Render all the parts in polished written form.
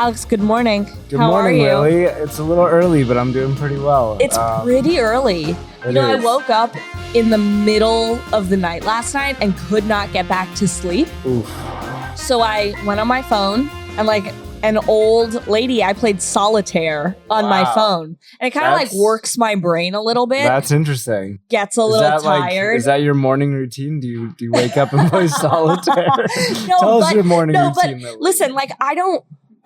Alex, good morning. Good How morning, are you? Lily. It's a little early, but I'm doing pretty well. It's pretty early. I woke up in the middle of the night last night and could not get back to sleep. Oof. So I went on my phone and like an old lady, I played solitaire on my phone. And it kind of like works my brain a little bit. That's interesting. Gets a little tired. Is that your morning routine? Do you wake up and play solitaire? No, Tell us your morning routine. But listen, like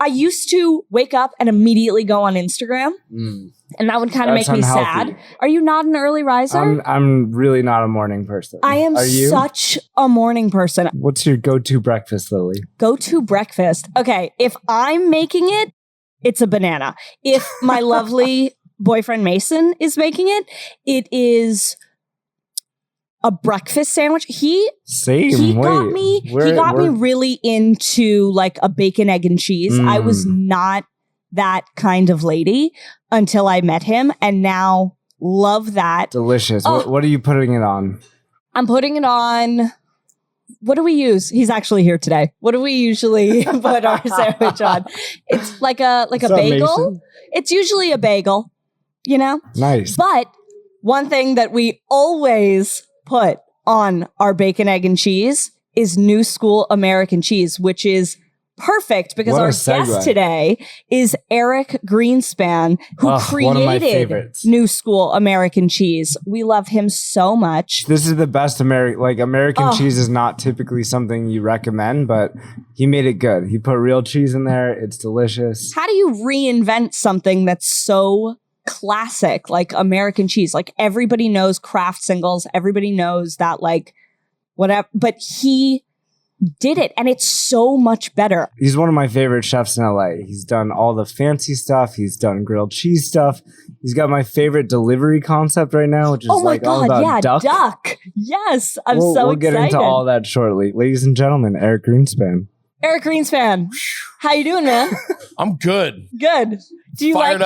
I used to wake up and immediately go on Instagram. And that would kind of make me sad. Are you not an early riser? I'm really not a morning person. I am such a morning person. What's your go-to breakfast, Lily? Go-to breakfast. Okay, if I'm making it, it's a banana. If my lovely boyfriend Mason is making it, it is a breakfast sandwich. He got me really into like a bacon, egg, and cheese. I was not that kind of lady until I met him, and now love that. Delicious. What are you putting it on? I'm putting it on. What do we use? He's actually here today. What do we usually put our sandwich on? It's like a bagel. Mason? It's usually a bagel, you know? Nice. But one thing that we always put on our bacon, egg, and cheese is new school American cheese, which is perfect because our guest today is Eric Greenspan, who created New School American Cheese. We love him so much. This is the best American cheese is not typically something you recommend, but he made it good. He put real cheese in there. It's delicious. How do you reinvent something that's so classic, like American cheese? Like everybody knows Kraft singles. Everybody knows that like whatever, but he did it, and it's so much better. He's one of my favorite chefs in LA. He's done all the fancy stuff. He's done grilled cheese stuff. He's got my favorite delivery concept right now, which is all about duck. Yes, I'm so excited. We'll get into all that shortly. Ladies and gentlemen, Eric Greenspan. Eric Greenspan, how you doing, man? I'm good. Good. Do you like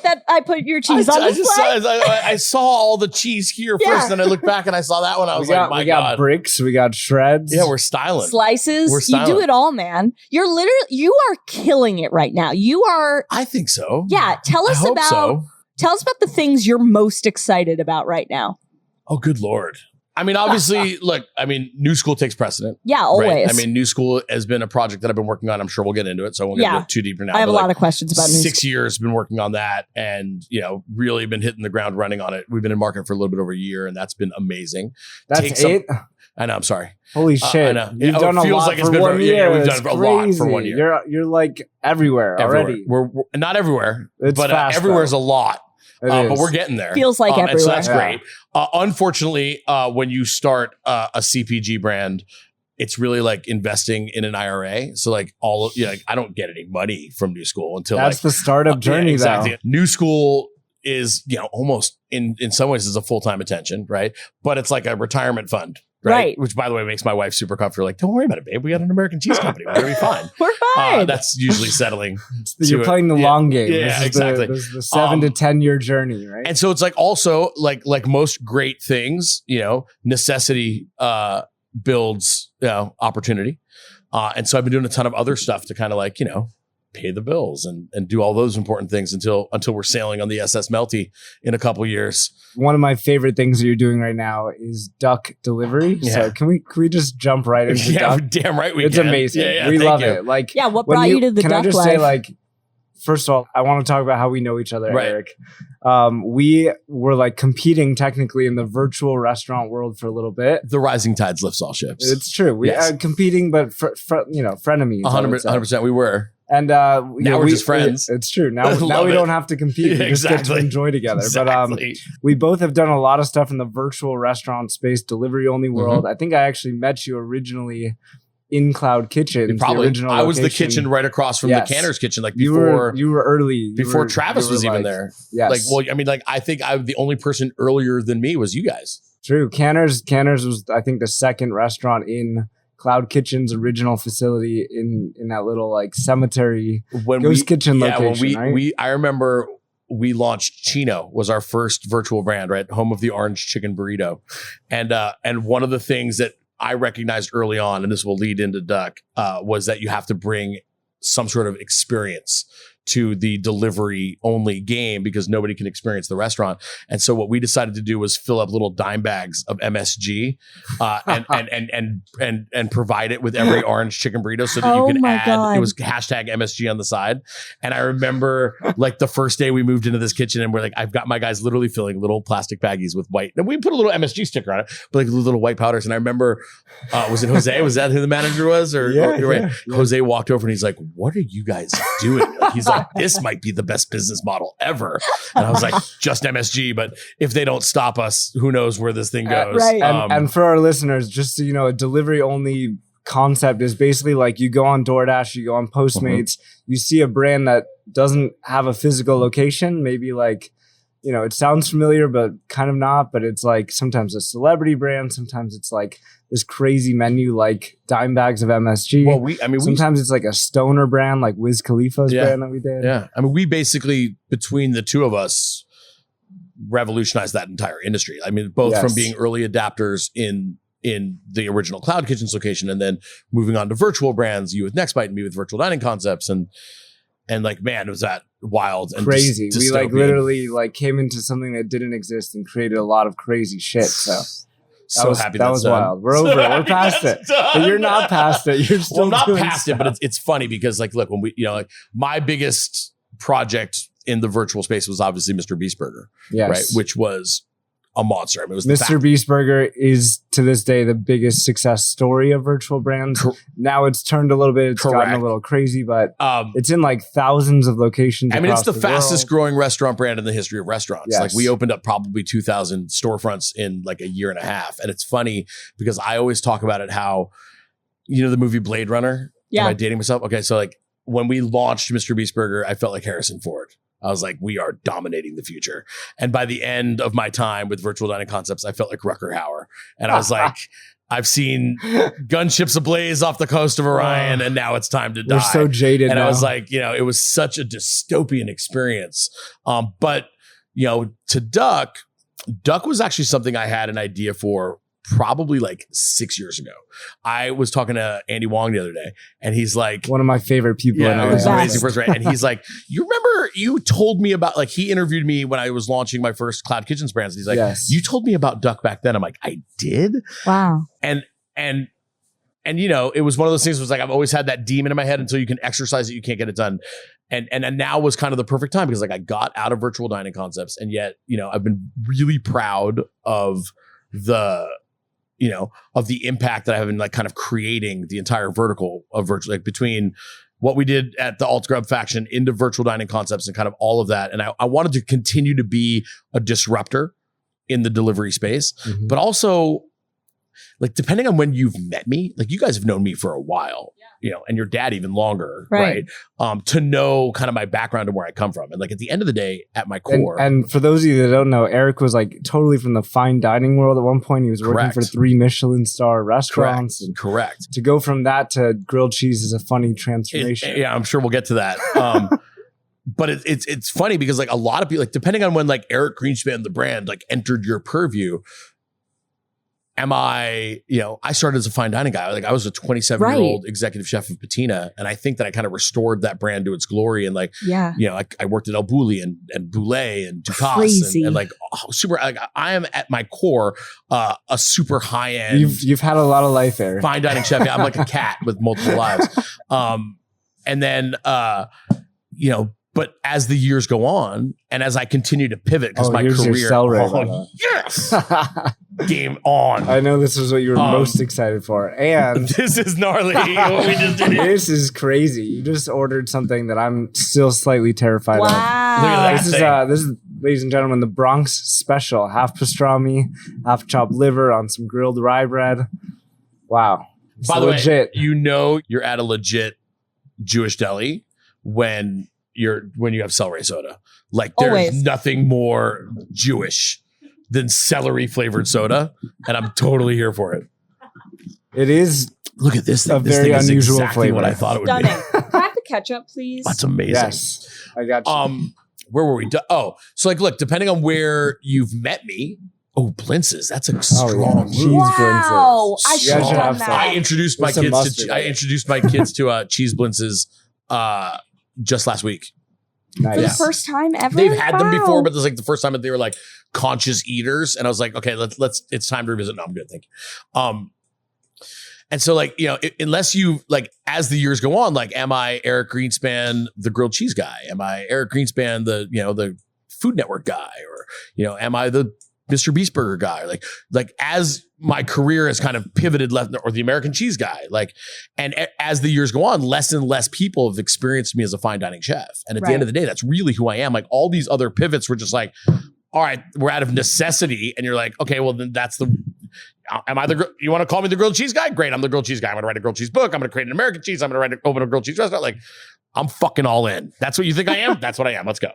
that I put your cheese on display? I saw all the cheese here first, and I looked back and I saw that one. I was like, my God. We got bricks, we got shreds. Yeah, we're styling. Slices. We're styling. You do it all, man. You are killing it right now. You are. I think so. Yeah. Tell us about the things you're most excited about right now. Oh, good Lord. I mean, obviously, look, New School takes precedent. Yeah, always. Right? I mean, New School has been a project that I've been working on. I'm sure we'll get into it, so I won't get too deep now. I have a lot of questions about New School. 6 years been working on that, and really been hitting the ground running on it. We've been in market for a little bit over a year, and that's been amazing. That's it? I know. I'm sorry. Holy shit! I know. You've done a lot for 1 year. We've done a lot for 1 year. You're like everywhere already. We're not everywhere, but everywhere's a lot. But we're getting there. Feels like everywhere. And so that's great. Unfortunately, when you start a CPG brand, it's really like investing in an IRA. So like I don't get any money from New School until that's the startup journey. Exactly. Though. New School is almost in some ways is a full-time attention, right? But it's like a retirement fund. Right. Which, by the way, makes my wife super comfortable. Like, don't worry about it, babe. We got an American cheese company. We're going to be fine. We're fine. That's usually settling. You're playing the long game. Yeah, exactly. This is the 7 to 10 year journey, right? And so it's like also like most great things, necessity builds opportunity. And so I've been doing a ton of other stuff to kind of like, pay the bills and do all those important things until we're sailing on the SS Melty in a couple years. One of my favorite things that you're doing right now is duck delivery. Yeah. So can we just jump right into duck? Damn right we can. It's amazing. Yeah, we love it. Like, what brought you to the duck life? Can I just say, like, first of all, I want to talk about how we know each other, right. Eric. We were like competing technically in the virtual restaurant world for a little bit. The rising tides lifts all ships. It's true. We are competing, but frenemies. 100%. We were. And now we're just friends. It's true. Now we don't have to compete. We just get to enjoy together. Exactly. But we both have done a lot of stuff in the virtual restaurant space, delivery only world. I think I actually met you originally in Cloud Kitchen. Probably. I was the kitchen right across from the Canner's kitchen. Like before you were early. Before Travis was even there. Yes. I think the only person earlier than me was you guys. True. Canner's was, I think, the second restaurant in Cloud Kitchen's original facility in that little like cemetery ghost kitchen location. I remember we launched Chino, was our first virtual brand, right? Home of the orange chicken burrito. And one of the things that I recognized early on, and this will lead into Duck, was that you have to bring some sort of experience to the delivery only game because nobody can experience the restaurant. And so what we decided to do was fill up little dime bags of MSG and provide it with every orange chicken burrito so that you can add, it was hashtag MSG on the side. And I remember like the first day we moved into this kitchen and we're like, I've got my guys literally filling little plastic baggies with white, and we put a little MSG sticker on it, but like little white powders. And I remember, was it Jose? Was that who the manager was? Or right. Jose walked over and he's like, what are you guys doing? Like, he's like, this might be the best business model ever. And I was like, just MSG, but if they don't stop us, who knows where this thing goes. Right. And for our listeners, just so you know, a delivery only concept is basically like you go on DoorDash, you go on Postmates, you see a brand that doesn't have a physical location, maybe like, you know, it sounds familiar, but kind of not, but it's like sometimes a celebrity brand. Sometimes it's like this crazy menu, like dime bags of MSG. Well, sometimes it's like a stoner brand, like Wiz Khalifa's brand that we did. Yeah. I mean, we basically, between the two of us, revolutionized that entire industry. I mean, both from being early adapters in the original Cloud Kitchens location and then moving on to virtual brands, you with Nextbite and me with virtual dining concepts. And like, man, was that wild and crazy. We like literally like came into something that didn't exist and created a lot of crazy shit. So happy that was wild. We're over it. We're past it. But you're not past it. You're still not past it, but it's funny because like, look, when we, you know, like my biggest project in the virtual space was obviously Mr. Beast Burger, right? Which was a monster. I mean, it was Mr. Beast Burger is to this day the biggest success story of virtual brands. Now it's turned a little bit. It's gotten a little crazy, but it's in like thousands of locations. I mean, it's the fastest growing restaurant brand in the history of restaurants. Yes. Like we opened up probably 2,000 storefronts in like a year and a half. And it's funny because I always talk about it how, you know, the movie Blade Runner. Yeah. Am I dating myself? Okay. So like when we launched Mr. Beast Burger, I felt like Harrison Ford. I was like, we are dominating the future. And by the end of my time with virtual dining concepts, I felt like Rucker Hauer. And I was like, I've seen gunships ablaze off the coast of Orion, and now it's time to die. We're so jaded and now. I was like, you know, it was such a dystopian experience. But, you know, to Duck was actually something I had an idea for probably like 6 years ago. I was talking to Andy Wong the other day, and he's like, one of my favorite people. Yeah, it was amazing first, right? And he's like, you remember you told me about, like, he interviewed me when I was launching my first Cloud Kitchens brands. And he's like, you told me about Duck back then. I'm like, I did. Wow. And you know, it was one of those things. Was like, I've always had that demon in my head until you can exercise it, you can't get it done. And now was kind of the perfect time because like I got out of virtual dining concepts, and yet, you know, I've been really proud of the impact that I have in like kind of creating the entire vertical of virtual, like between what we did at the Alt Grub faction into virtual dining concepts and kind of all of that. And I wanted to continue to be a disruptor in the delivery space, but also like, depending on when you've met me, like you guys have known me for a while, you know, and your dad even longer, right? To know kind of my background and where I come from. And like at the end of the day, at my core. And for those of you that don't know, Eric was like totally from the fine dining world at one point. He was working for 3 Michelin star restaurants. Correct. To go from that to grilled cheese is a funny transformation. Yeah, I'm sure we'll get to that. But it's funny because like a lot of people, like depending on when like Eric Greenspan, the brand, like entered your purview, I started as a fine dining guy. Like I was a 27-year-old executive chef of Patina. And I think that I kind of restored that brand to its glory. And like, you know, I worked at El Bulli and Boulet and Ducasse and like super, like, I am at my core, a super high end. You've had a lot of life there. Fine dining chef. I'm like a cat with multiple lives. And then, you know, but as the years go on and as I continue to pivot, because my career, yes, game on. I know this is what you were most excited for. And this is gnarly. What we just did. This is crazy. You just ordered something that I'm still slightly terrified of. Look at that this is, ladies and gentlemen, the Bronx special. Half pastrami, half chopped liver on some grilled rye bread. Wow. It's By the legit. way, you know you're at a legit Jewish deli when you have celery soda. Like there's nothing more Jewish than celery flavored soda, and I'm totally here for it. It is. Look at this thing. A very unusual exactly flavor. What I thought it would Stunning. be. Can I have the ketchup, please? That's amazing. Yes, I got you. Where were we? So like, look, depending on where you've met me. Oh, Blintzes. That's a strong cheese Blintzes. I should have done that. I introduced my kids to cheese Blintzes just last week. Nice. For the first time ever? They've had them before, Wow. but this is like the first time that they were like conscious eaters. And I was like, okay, let's it's time to revisit. No, I'm good. Thank you. And so like, unless you like, as the years go on, like, am I Eric Greenspan, the grilled cheese guy? Am I Eric Greenspan, the Food Network guy? Or, am I the Mr. Beast Burger guy? Like as my career has kind of pivoted left, or the American cheese guy, like, and as the years go on, less and less people have experienced me as a fine dining chef. And at the end of the day, that's really who I am. Like all these other pivots were just like, all right, we're out of necessity. And you're like, okay, well then you want to call me the grilled cheese guy? Great. I'm the grilled cheese guy. I'm going to write a grilled cheese book. I'm going to create an American cheese. I'm going to open a grilled cheese restaurant. Like I'm fucking all in. That's what you think I am? That's what I am. Let's go.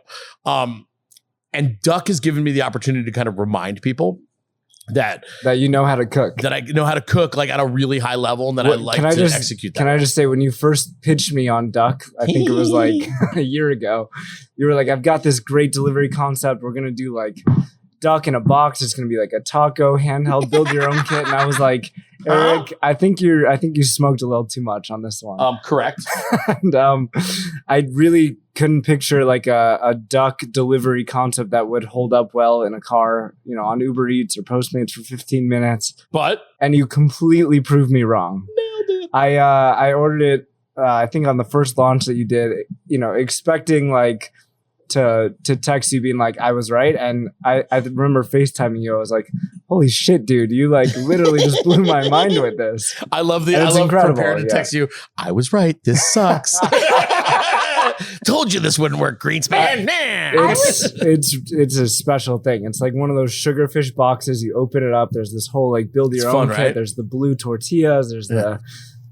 And Duck has given me the opportunity to kind of remind people that you know how to cook. That I know how to cook like at a really high level, and that I like to execute that. Can I just say, when you first pitched me on Duck, I think it was like a year ago, you were like, I've got this great delivery concept. We're going to do like Duck in a box. It's going to be like a taco handheld, build your own kit. And I was like, Eric, I think you smoked a little too much on this one. Correct. And I really couldn't picture like a Duck delivery concept that would hold up well in a car, on Uber Eats or Postmates for 15 minutes. And you completely proved me wrong. Nailed it. I ordered it, I think on the first launch that you did, expecting like to text you being like, I was right. And I remember FaceTiming you. I was like, holy shit, dude, you like literally just blew my mind with this. I love incredible, prepared to text you. I was right. This sucks. Told you this wouldn't work, Greenspan. It's a special thing. It's like one of those sugarfish boxes. You open it up. There's this whole like build your own kit. Right? There's the blue tortillas. There's the,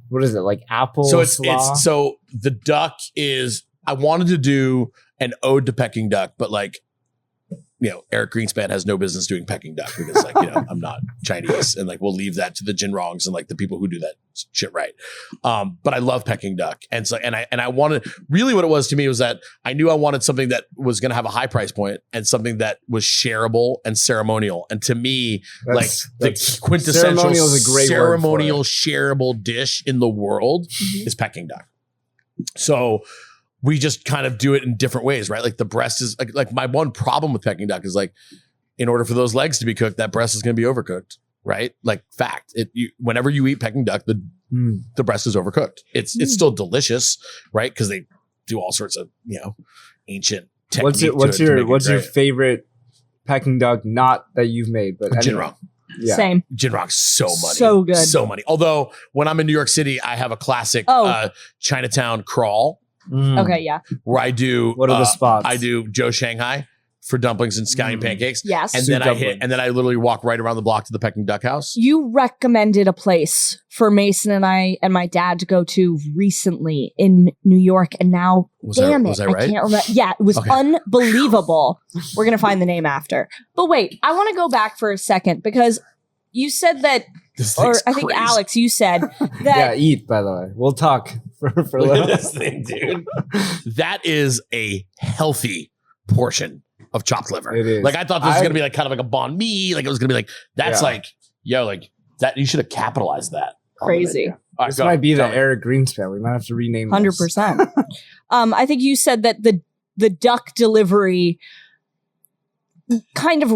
what is it, like apple slaw? So the Duck is, I wanted to do an ode to Peking duck, but like, Eric Greenspan has no business doing Peking duck because like, I'm not Chinese, and like, we'll leave that to the Jin Rongs and like the people who do that shit right. But I love Peking duck. And so, and I wanted, really what it was to me was that I knew I wanted something that was going to have a high price point and something that was shareable and ceremonial. And to me, the quintessential ceremonial shareable dish in the world is Peking duck. So we just kind of do it in different ways, right? Like the breast is like my one problem with Peking duck is like, in order for those legs to be cooked, that breast is going to be overcooked, right? Like fact, whenever you eat Peking duck, the breast is overcooked. It's still delicious, right? Because they do all sorts of ancient technique. What's your favorite Peking duck? Not that you've made, but Jin Rong. Yeah. Same. Jin Rong's so money. So good. So money. Although when I'm in New York City, I have a classic Chinatown crawl. Okay, yeah. Where I do what are the spots? I do Joe Shanghai for dumplings and scallion pancakes. Yes. And then I literally walk right around the block to the Peking duck house. You recommended a place for Mason and I and my dad to go to recently in New York, and now was I right? I can't remember. Yeah, it was unbelievable. We're gonna find the name after. But wait, I want to go back for a second because you said that, or I think Alex, you said that. Yeah, eat, by the way. We'll talk for a little. Look at this thing, dude. That is a healthy portion of chopped liver. It is. Like I thought this was gonna be like kind of like a banh mi. Like it was gonna be like that's like that. You should have capitalized that. Crazy. Right, this might be the Eric Greenspan. We might have to rename 100%. I think you said that the duck delivery kind of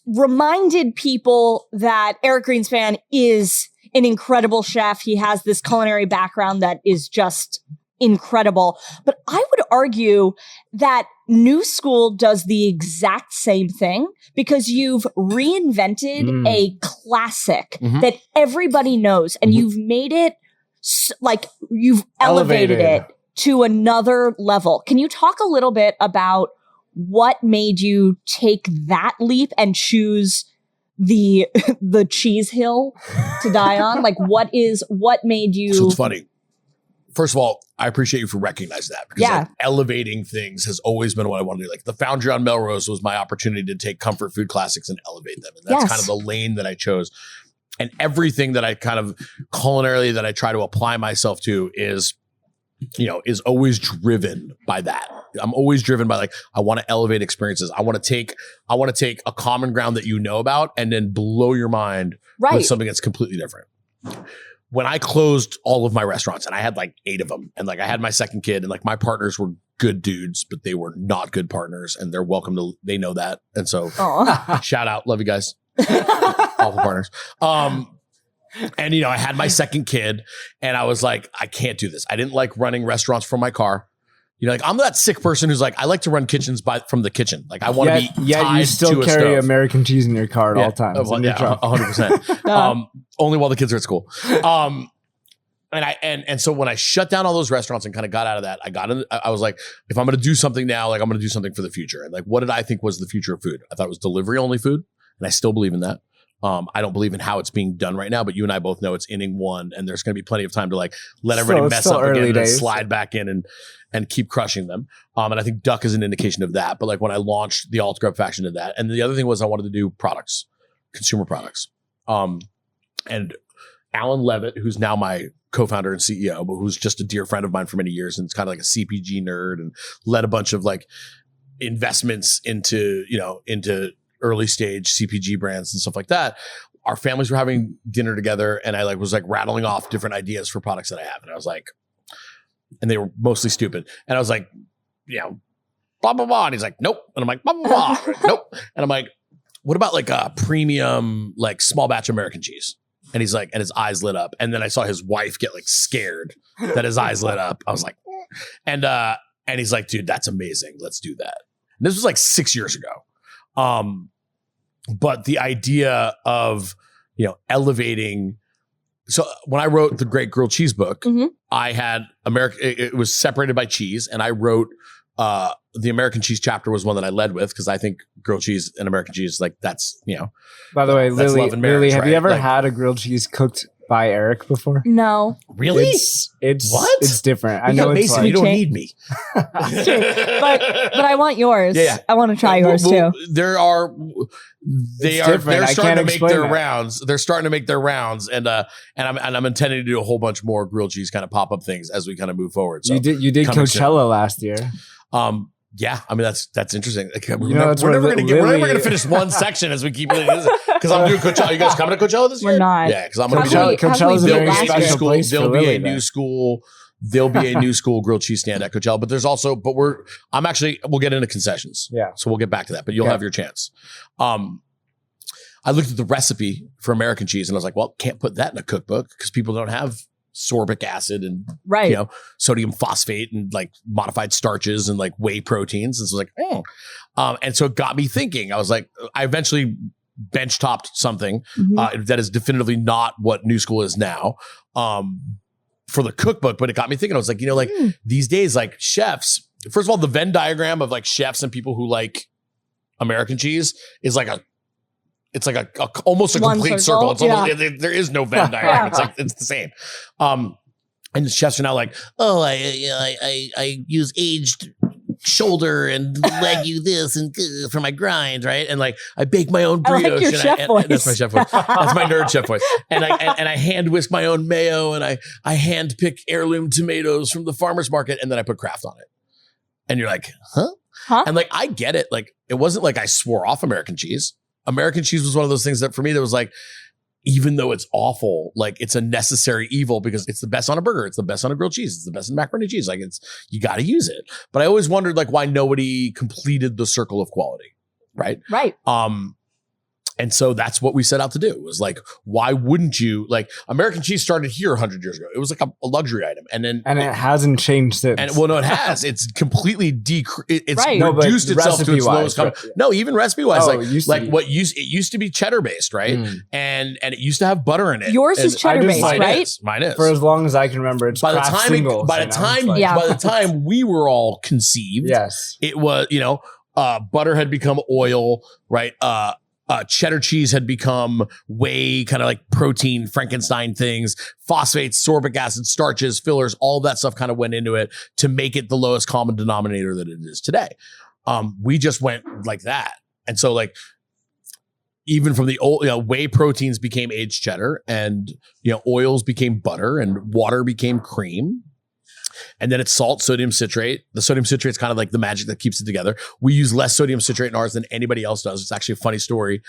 reminded people that Eric Greenspan is an incredible chef. He has this culinary background that is just incredible. But I would argue that New School does the exact same thing because you've reinvented a classic that everybody knows, and you've made it you've elevated it to another level. Can you talk a little bit about what made you take that leap and choose the cheese hill to die on? Like what made you? So it's funny. First of all, I appreciate you for recognizing that because like, elevating things has always been what I want to do. Like the Foundry on Melrose was my opportunity to take comfort food classics and elevate them. And that's kind of the lane that I chose. And everything that I kind of culinarily that I try to apply myself to is always driven by that. I'm always driven by like, I want to elevate experiences. I want to take a common ground that you know about and then blow your mind with something that's completely different. when I closed all of my restaurants, and I had like 8 of them, and like I had my second kid, and like my partners were good dudes, but they were not good partners, and they're welcome to, they know that. And so shout out, love you guys. Awful partners. And you know, I had my second kid and I was like, I can't do this. I didn't like running restaurants from my car. You know, like I'm that sick person who's like, I like to run kitchens from the kitchen. Like I want to be tied you still to a carry stove. American cheese in your car at all times. 100%. Only while the kids are at school. And so when I shut down all those restaurants and kind of got out of that, I was like, if I'm going to do something now, like I'm going to do something for the future. And like, what did I think was the future of food? I thought it was delivery only food. And I still believe in that. I don't believe in how it's being done right now, but you and I both know it's inning 1 and there's going to be plenty of time to like let everybody mess up again and slide back in and keep crushing them. And I think duck is an indication of that. But like when I launched the Alt Grub faction did that. And the other thing was I wanted to do products, consumer products. And Alan Levitt, who's now my co-founder and CEO, but who's just a dear friend of mine for many years. And it's kind of like a CPG nerd and led a bunch of like investments into early stage CPG brands and stuff like that. Our families were having dinner together and I was rattling off different ideas for products that I have. And I was like, and they were mostly stupid. And I was like, blah, blah, blah. And he's like, nope. And I'm like, blah, blah, blah. Nope. And I'm like, what about like a premium, like small batch American cheese? And he's like, and his eyes lit up. And then I saw his wife get like scared that his eyes lit up. I was like, and he's like, dude, that's amazing. Let's do that. And this was like 6 years ago. But the idea of, elevating. So when I wrote the Great Grilled Cheese book, I had it was separated by cheese. And I wrote, the American cheese chapter was one that I led with because I think grilled cheese and American cheese, like that's, By the way, that's love and marriage, Lily, have right? you ever had a grilled cheese cooked by Eric before? No. Really? It's what? It's different. I know Mason, you don't need me. It's true. But I want yours. Yeah. I want to try yours too. They're starting to make their rounds. They're starting to make their rounds, and I'm intending to do a whole bunch more grilled cheese kind of pop up things as we kind of move forward. So you did Coachella last year. Yeah, I mean that's interesting. Like, we're never going to finish one section as we keep doing this because I'm doing Coachella. You guys coming to Coachella this year? We're not. Yeah, because I'm going to Coachella's a very special place. There'll be a new school. There'll be a new school grilled cheese stand at Coachella, but there's also, we'll get into concessions. Yeah. So we'll get back to that, but you'll have your chance. I looked at the recipe for American cheese and I was like, well, can't put that in a cookbook because people don't have sorbic acid and sodium phosphate and like modified starches and like whey proteins. And so I was like, and so it got me thinking. I was like, I eventually bench topped something that is definitively not what New School is now for the cookbook, but it got me thinking. I was like, these days, like chefs, first of all, the Venn diagram of like chefs and people who like American cheese is like almost a complete circle. It's almost, there is no Venn diagram. It's like, it's the same. And the chefs are now like, oh, I use aged shoulder and Wagyu this and for my grind, right? And like I bake my own brioche. I like your chef voice. That's my chef voice. That's my nerd chef voice. And I hand whisk my own mayo and I hand pick heirloom tomatoes from the farmer's market and then I put Kraft on it. And you're like, huh? And like I get it. Like it wasn't like I swore off American cheese. American cheese was one of those things that for me that was like, even though it's awful, like it's a necessary evil because it's the best on a burger. It's the best on a grilled cheese. It's the best in macaroni and cheese. Like you got to use it. But I always wondered like why nobody completed the circle of quality. Right. Right. And so that's what we set out to do. It was like, why wouldn't you like American cheese started here 100 years ago. It was like a luxury item. And then it hasn't changed since. And well, no, it has. It's completely it's right. reduced itself to its lowest. No, even recipe wise, it used to be cheddar based, right? And it used to have butter in it. Yours is cheddar based, right? Mine is. For as long as I can remember, it's by the time we were all conceived, it was, butter had become oil, right? Cheddar cheese had become whey, kind of like protein, Frankenstein things, phosphates, sorbic acid, starches, fillers, all that stuff kind of went into it to make it the lowest common denominator that it is today. We just went like that. And so like, even from the old, whey proteins became aged cheddar and, oils became butter and water became cream. and then it's salt, sodium citrate. The sodium citrate is kind of like the magic that keeps it together. We use less sodium citrate in ours than anybody else does. It's actually a funny story.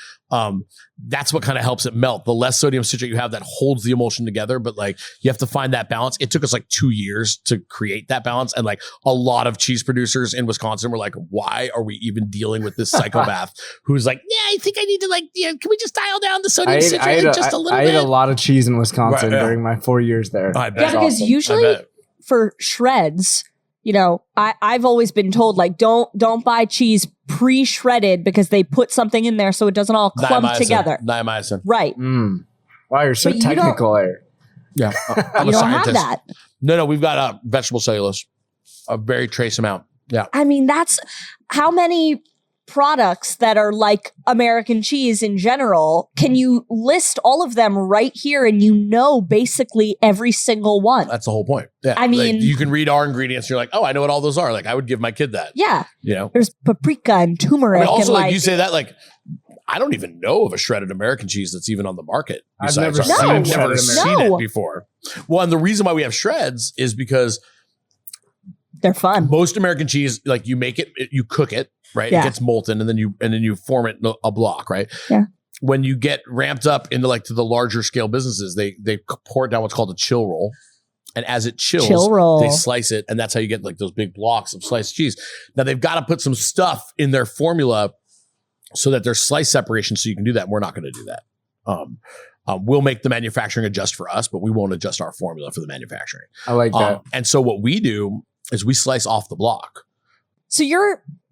That's what kind of helps it melt. The less sodium citrate you have, that holds the emulsion together, but like you have to find that balance. It took us like 2 years to create that balance, and like a lot of cheese producers in Wisconsin were like, why are we even dealing with this psychopath who's like, yeah, I think I need to like, can we just dial down the sodium citrate just a little bit? I ate a lot of cheese in Wisconsin during my 4 years there. I bet. Yeah, because usually for shreds, I've always been told like don't buy cheese pre-shredded because they put something in there so it doesn't all clump together. Niacin. Right. Wow, you're so technical, Eric. Yeah. I'm you a don't scientist. have that. No, we've got vegetable cellulose, a very trace amount. Yeah. I mean, that's how many products that are like American cheese in general. Can you list all of them right here and basically every single one? That's the whole point. Yeah. I mean, like, you can read our ingredients. You're like, oh, I know what all those are. Like I would give my kid that. Yeah. You know, there's paprika and turmeric. Also, and like you say that, like I don't even know of a shredded American cheese that's even on the market. I've never seen it before. Well, and the reason why we have shreds is because they're fun. Most American cheese, like you make it, you cook it, right? Yeah. It gets molten, and then you form it in a block, right? Yeah. When you get ramped up into like to the larger scale businesses, they pour it down what's called a chill roll, and as it chills, they slice it, and that's how you get like those big blocks of sliced cheese. Now they've got to put some stuff in their formula so that there's slice separation, so you can do that. And we're not going to do that. We'll make the manufacturing adjust for us, but we won't adjust our formula for the manufacturing. I like that. And so what we do is we slice off the block. So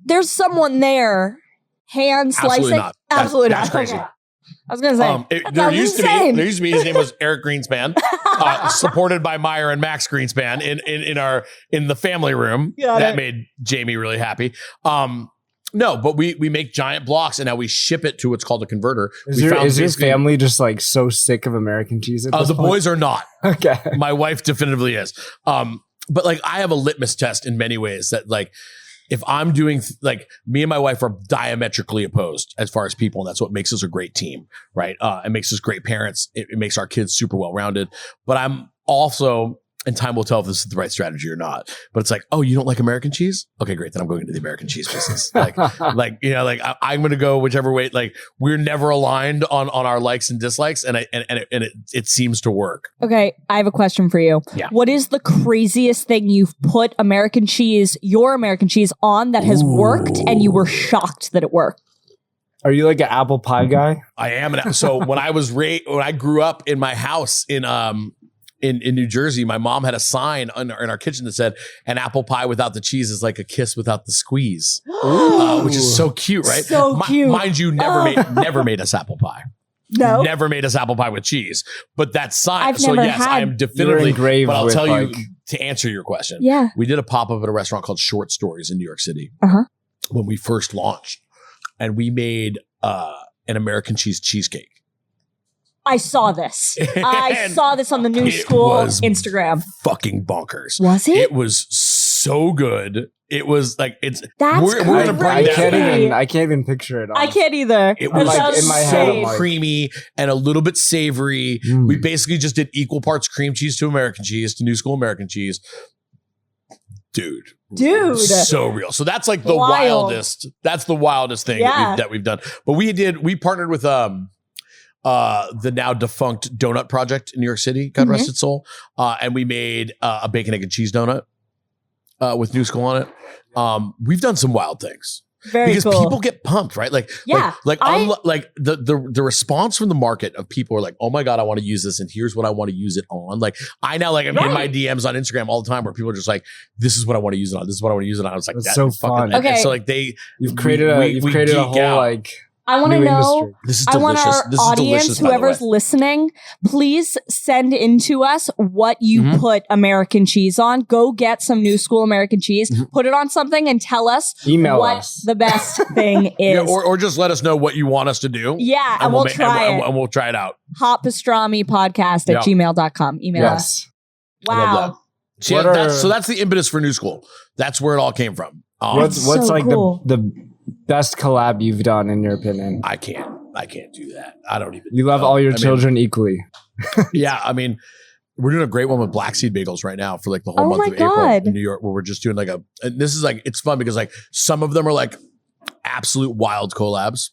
there's someone there hand slicing. Absolutely not. That's crazy. Okay. I was gonna say there used to be. His name was Eric Greenspan, supported by Meyer and Max Greenspan in the family room. That made Jamie really happy. No, but we make giant blocks and now we ship it to what's called a converter. Is your family just like so sick of American cheese at this the point? boys are not. Okay. My wife definitively is. But like I have a litmus test in many ways that like if I'm doing like me and my wife are diametrically opposed as far as people, and that's what makes us a great team, right? It makes us great parents. It makes our kids super well-rounded. But I'm also, and time will tell if this is the right strategy or not. But it's like, oh, you don't like American cheese? Okay, great. Then I'm going into the American cheese business. I'm going to go whichever way. Like we're never aligned on our likes and dislikes, and it seems to work. Okay, I have a question for you. Yeah. What is the craziest thing you've put your American cheese on that has worked, and you were shocked that it worked? Are you like an apple pie guy? I am. So when I grew up in my house in New Jersey, my mom had a sign in our kitchen that said, "An apple pie without the cheese is like a kiss without the squeeze," which is so cute, right? So cute. Mind you, never made us apple pie. No, never made us apple pie with cheese. But that sign. So yes, I am definitively engraved. But I'll tell like, you to answer your question. Yeah, we did a pop up at a restaurant called Short Stories in New York City when we first launched, and we made an American cheesecake. I saw this. I saw this on the New School Instagram. Fucking bonkers. Was it? It was so good. It was like we're gonna bring that. I can't even picture it. I can't either. It was like in my head, so creamy and a little bit savory. We basically just did equal parts cream cheese to American cheese to New School American cheese. Dude, so real. So that's like the wildest. That's the wildest thing that we've done. But we partnered with the now defunct Donut Project in New York City, God rest its soul. And we made a bacon, egg, and cheese donut with New School on it. We've done some wild things. Because people get pumped, right? Like the response from the market of people are like, oh my God, I want to use this. And here's what I want to use it on. Like I now I'm in my DMs on Instagram all the time where people are just like, this is what I want to use it on. This is what I want to use it on. I was like, that's so fun. Okay. And so like you've created a whole like, I want to know. This is delicious. I want our audience, whoever's listening, please send into us what you put American cheese on. Go get some New School American cheese, put it on something, and tell us what the best thing is. Or just let us know what you want us to do. Yeah, and we'll try it. And we'll try it out. Hot Pastrami podcast at gmail.com. Email us. Wow. So that's the impetus for New School. That's where it all came from. What's so like cool. the best collab you've done in your opinion? I can't do that. I don't even. You love all your children equally. Yeah, I mean, We're doing a great one with black seed bagels right now for like the whole month of April in New York, where we're just doing like and this is like, it's fun because like some of them are like absolute wild collabs,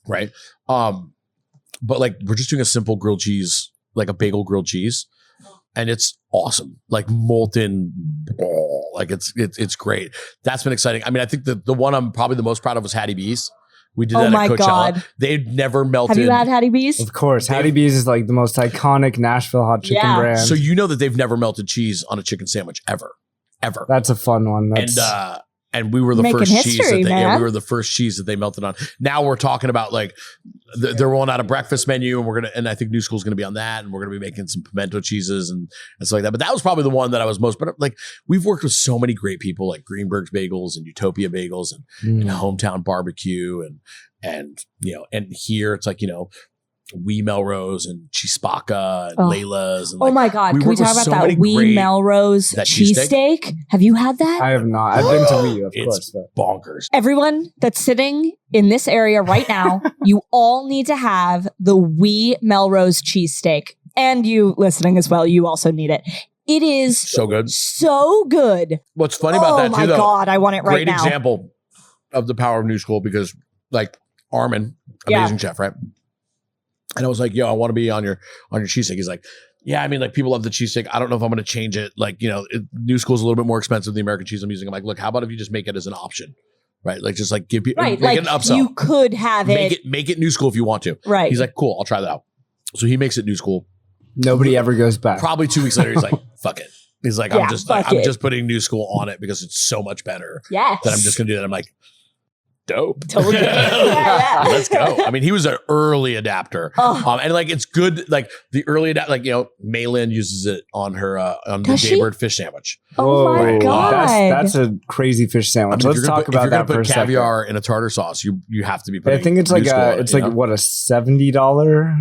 right? But like we're just doing a simple grilled cheese, like a bagel grilled cheese, and it's awesome. Like molten, like it's great. That's been exciting. I mean, I think the one I'm probably the most proud of was Hattie B's. We did that at Coachella. God. They've never melted. Have you had Hattie B's? Of course. Hattie B's is like the most iconic Nashville hot chicken brand. So you know that they've never melted cheese on a chicken sandwich ever. That's a fun one. And we were the first cheese that we were the first cheese that they melted on. Now we're talking about like they're rolling out a breakfast menu, and I think New School's going to be on that, and we're going to be making some pimento cheeses and stuff like that. But that was probably the one that I was most. But like we've worked with so many great people like Greenberg's Bagels and Utopia Bagels and Hometown Barbecue and you know, and here it's like, you know, Oui Melrose and Chispaca and Layla's. And like, oh my God. Can we talk about that Oui Melrose cheesesteak? Have you had that? I have not. I've been to Oui, of course. But bonkers. Everyone that's sitting in this area right now, you all need to have the Oui Melrose cheesesteak. And you listening as well, you also need it. It is so good. So good. What's funny about that too, though? Oh my God, I want it right now. Great example of the power of New School, because like Armin, amazing chef, right? And I was like, yo, I want to be on your cheesesteak. He's like, yeah, I mean, like people love the cheesesteak. I don't know if I'm going to change it. Like, you know, New School's a little bit more expensive than the American cheese I'm using. I'm like, look, how about if you just make it as an option, right? Like just like give people, make like it an upsell. You could have make it New School if you want to. Right. He's like, cool, I'll try that out. So he makes it New School. Nobody ever goes back. Probably 2 weeks later, he's like, fuck it. He's like, I'm just putting New School on it because it's so much better. Yes. That I'm just going to do that. I'm like, dope. Totally. Let's go. I mean, he was an early adapter. And like, it's good. Like the early like, you know, Michelin uses it on her, on the Daybird fish sandwich. Oh my God. That's a crazy fish sandwich. Let's talk about that for a second. If you're going to put caviar in a tartar sauce, you have to be putting I think it's like what, a $70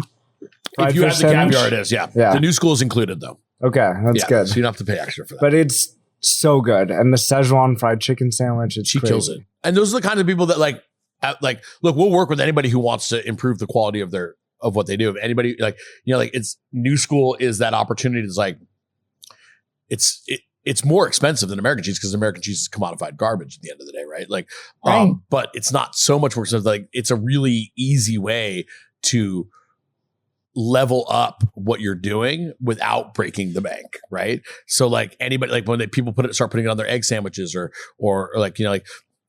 if you have the caviar, it is. Yeah. The New School is included though. Okay. That's good. So you don't have to pay extra for that. But it's so good. And the Szechuan fried chicken sandwich, she kills it. And those are the kind of people that like, look, we'll work with anybody who wants to improve the quality of what they do. If anybody like, you know, like it's New School is that opportunity. It's like, it's more expensive than American cheese because American cheese is commodified garbage at the end of the day. Right. Like, but it's not so much more expensive. Like it's a really easy way to level up what you're doing without breaking the bank, right? So like anybody, like when people start putting it on their egg sandwiches or like, you know, like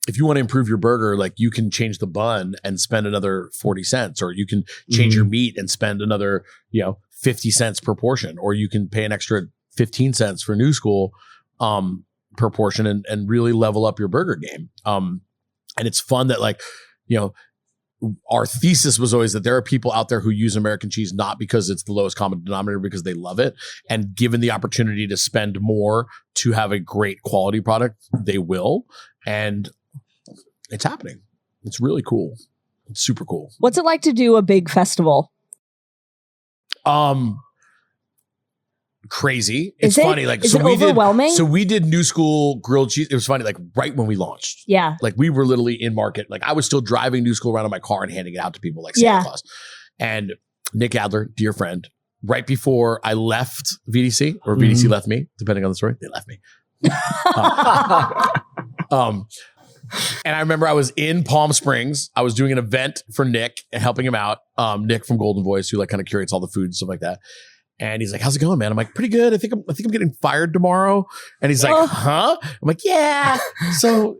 if you want to improve your burger, like you can change the bun and spend another 40 cents, or you can change your meat and spend another, you know, 50 cents per portion, or you can pay an extra 15 cents for New School per portion and really level up your burger game. And it's fun that like, you know, our thesis was always that there are people out there who use American cheese not because it's the lowest common denominator, because they love it. And given the opportunity to spend more to have a great quality product, they will. And it's happening. It's really cool. It's super cool. What's it like to do a big festival? Crazy. It's funny. Like, is it overwhelming? So we did New School grilled cheese. It was funny. Like right when we launched. Yeah. Like we were literally in market. Like I was still driving New School around in my car and handing it out to people like Santa Claus. And Nick Adler, dear friend, right before I left VDC or VDC left me, depending on the story, they left me. And I remember I was in Palm Springs. I was doing an event for Nick and helping him out. Nick from Golden Voice, who like kind of curates all the food and stuff like that. And he's like, how's it going, man? I'm like, pretty good. I think I'm getting fired tomorrow. And he's like, huh? I'm like, yeah. So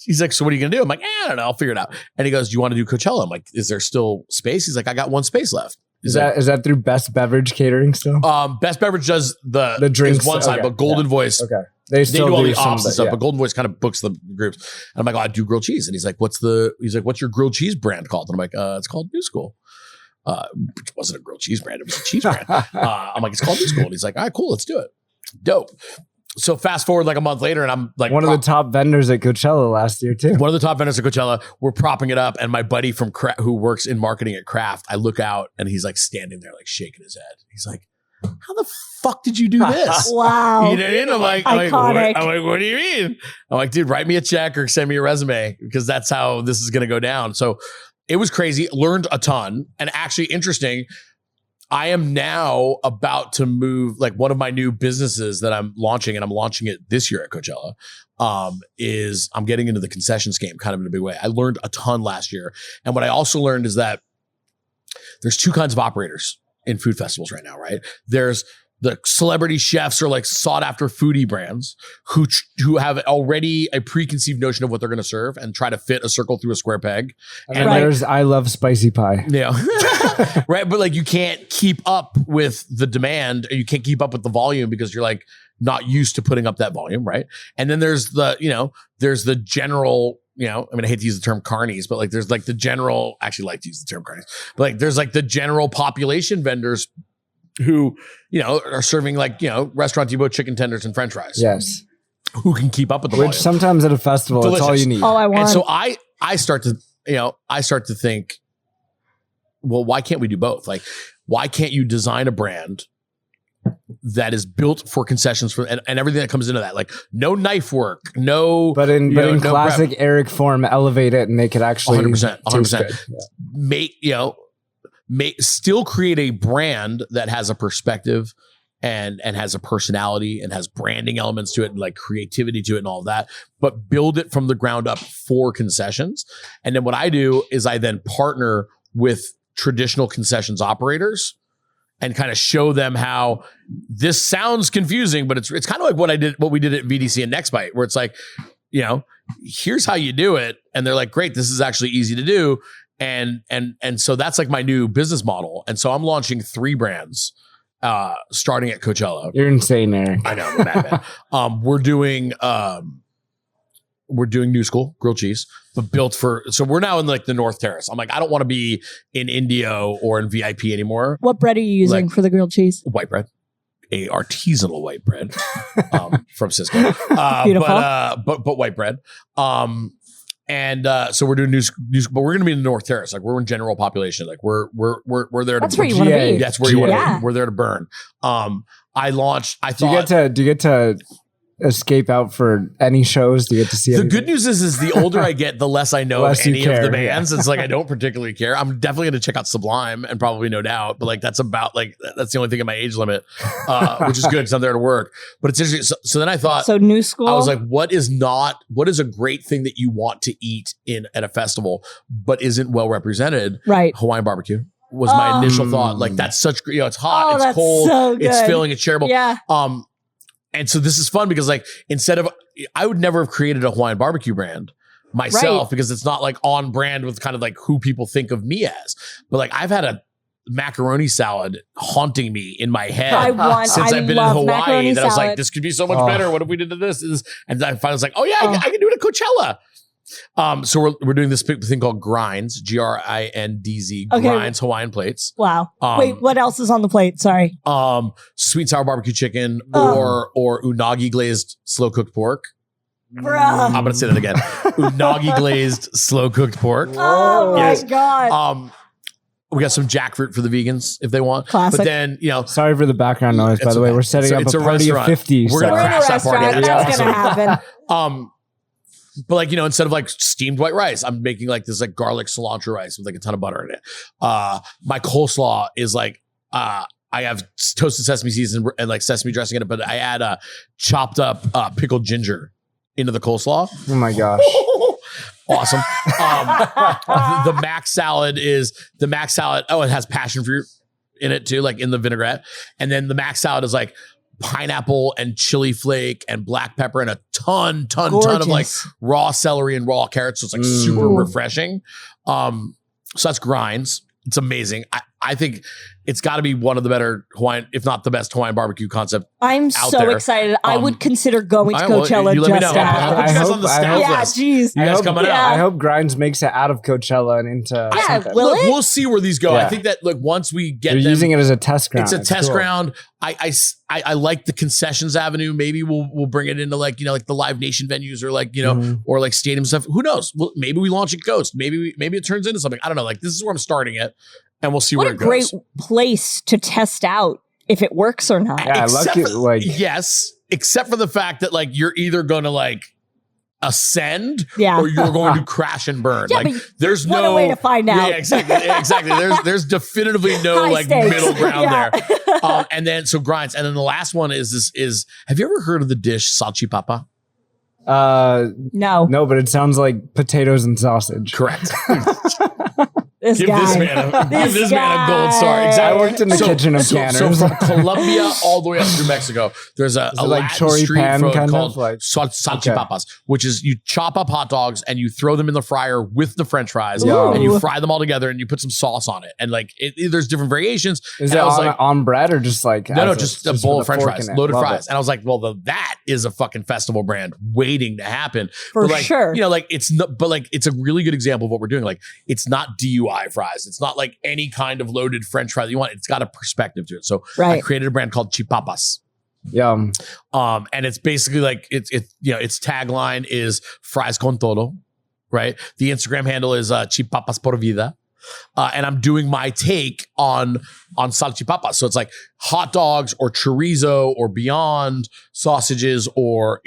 he's like, so what are you going to do? I'm like, I don't know. I'll figure it out. And he goes, do you want to do Coachella? I'm like, is there still space? He's like, I got one space left. Is that through Best Beverage Catering still? Best Beverage does the drinks one side, but Golden Voice. Okay. They do all the ops and stuff, but Golden Voice kind of books the groups. And I'm like, I do grilled cheese. And he's like, what's your grilled cheese brand called? And I'm like, it's called New School. Which wasn't a grilled cheese brand. It was a cheese brand. I'm like, it's called New School. And he's like, all right, cool. Let's do it. Dope. So fast forward like a month later and I'm like one of the top vendors at Coachella last year too. One of the top vendors at Coachella. We're propping it up. And my buddy from who works in marketing at Kraft, I look out and he's like standing there, like shaking his head. He's like, how the fuck did you do this? Wow. You know what I mean? I'm like, what do you mean? I'm like, dude, write me a check or send me a resume because that's how this is going to go down. So it was crazy. Learned a ton. And actually interesting. I am now about to move, like one of my new businesses that I'm launching, and I'm launching it this year at Coachella, is I'm getting into the concessions game kind of in a big way. I learned a ton last year. And what I also learned is that there's two kinds of operators in food festivals right now, right? There's the celebrity chefs or like sought after foodie brands who have already a preconceived notion of what they're going to serve and try to fit a circle through a square peg. And there's I love spicy pie. Yeah. Right. But like you can't keep up with the demand, or you can't keep up with the volume because you're like not used to putting up that volume. Right. And then there's the general, I mean, I hate to use the term carnies, but like there's like the general, actually like to use the term carnies, but like there's like the general population vendors who, are serving like, Restaurant Depot chicken tenders and French fries. Yes. Who can keep up with the volume. Which sometimes at a festival, Delicious. It's all you need. All I want. And so I start to think, well, why can't we do both? Like, why can't you design a brand that is built for concessions and everything that comes into that? Like no knife work, but in classic prep. Eric form, elevate it and make it actually 100%. Still create a brand that has a perspective and has a personality and has branding elements to it and like creativity to it and all of that, but build it from the ground up for concessions. And then what I do is I then partner with traditional concessions operators and kind of show them how this sounds confusing, but it's kind of like what we did at VDC and Nextbite, where it's like, here's how you do it. And they're like, great, this is actually easy to do. And so that's like my new business model. And so I'm launching 3 brands starting at Coachella. You're insane, Eric. I know, I'm a madman. We're doing New School grilled cheese, but so we're now in like the North Terrace. I'm like, I don't want to be in Indio or in VIP anymore. What bread are you using for the grilled cheese? White bread. A artisanal white bread from Cisco. Beautiful. But white bread. And so we're doing new, but we're going to be in the North Terrace. Like we're in general population. Like we're there. That's where you want to be. That's where you want to be. We're there to burn. Do you get to escape out for any shows? Do you get to see the anything? good news is the older I get, the less I know of any of the bands. It's like I don't particularly care. I'm definitely going to check out Sublime and probably No Doubt, but like that's the only thing in my age limit, which is good because I'm there to work. But it's interesting. So then I thought, New School. I was like, what is a great thing that you want to eat at a festival, but isn't well represented? Right. Hawaiian barbecue was my initial thought. Like that's such, it's hot, it's cold, so it's filling, it's shareable. Yeah. And so this is fun because like I would never have created a Hawaiian barbecue brand myself because it's not like on brand with kind of like who people think of me as. But like I've had a macaroni salad haunting me in my head since I've been in Hawaii that I was like, this could be so much better. What if we did this? And I finally was like, oh yeah, I can do it at Coachella. So we're doing this thing called Grinds, GRINDZ, Grinds Hawaiian plates. Wow. Wait, what else is on the plate? Sorry. Sweet and sour barbecue chicken or unagi glazed slow cooked pork. Bruh. I'm gonna say that again. Unagi glazed slow cooked pork. Oh my God. We got some jackfruit for the vegans if they want. Classic. But then, sorry for the background noise, by the way. We're setting up a party of 50. We're gonna crash that party. That's gonna happen. But like, instead of like steamed white rice, I'm making like this like garlic cilantro rice with like a ton of butter in it. My coleslaw is like, I have toasted sesame seeds and like sesame dressing in it, but I add chopped up pickled ginger into the coleslaw. Oh my gosh. Awesome. The mac salad. Oh, it has passion fruit in it too, like in the vinaigrette. And then the mac salad is like pineapple and chili flake and black pepper and a ton of like raw celery and raw carrots. So it's like super refreshing. So that's Grinds. It's amazing. I think it's got to be one of the better Hawaiian, if not the best Hawaiian barbecue concept. I'm so excited. I would consider going to Coachella you let me know. just I'll put you guys on the staff list. Geez. You guys coming out. I hope Grinds makes it out of Coachella and into. Will it? We'll see where these go. Yeah. I think that once we get They're using it as a test ground. It's a test ground. I like the concessions avenue. Maybe we'll bring it into like like the Live Nation venues or like or like stadium stuff. Who knows? Maybe we launch at Ghost. Maybe it turns into something. I don't know. Like this is where I'm starting it. And we'll see where it goes. What a great place to test out if it works or not. Yeah, yes, except for the fact that like you're either going to like ascend Yeah. or you're going to crash and burn. Yeah, like but there's what no a way to find out. Yeah, exactly. There's definitively no High like stakes. middle ground Yeah. there. And then so grinds. And then the last one is have you ever heard of the dish salchipapa? No. No, but it sounds like potatoes and sausage. Correct. This Give guy. this man a gold star. guy. Exactly. I worked in the kitchen of Canners. So from Colombia all the way up through Mexico, there's a like Latin choripan street food kind called of like salchipapas, which is you chop up hot dogs and you throw them in the fryer with the French fries, Ooh. and you fry them all together and you put some sauce on it. And like there's different variations. Is And it I was on, like, on bread or just like no, just a bowl of with French fork fries, in it? loaded Love fries. it. And I was like, well, that is a fucking festival brand waiting to happen. For But like, sure. You know, like it's not, but like it's a really good example of what we're doing. Like it's not DUI fries. It's not like any kind of loaded French fry that you want. It's got a perspective to it. So I Right. created a brand called Chipapas. Yum. And it's basically like its tagline is fries con todo, right? The Instagram handle is Chipapas por vida. And I'm doing my take on salchipapas. So it's like hot dogs or chorizo or beyond sausages or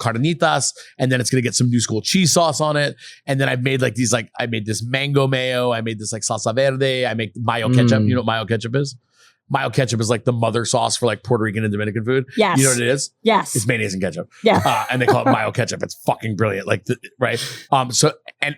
carnitas. And then it's going to get some new school cheese sauce on it. And then I've made like these, like I made this mango mayo. I made this like salsa verde. I make mayo ketchup. You know what mayo ketchup is? Mayo ketchup is like the mother sauce for like Puerto Rican and Dominican food. Yes. You know what it is? Yes. It's mayonnaise and ketchup. Yeah. And they call it mayo ketchup. It's fucking brilliant. Like, right. So, and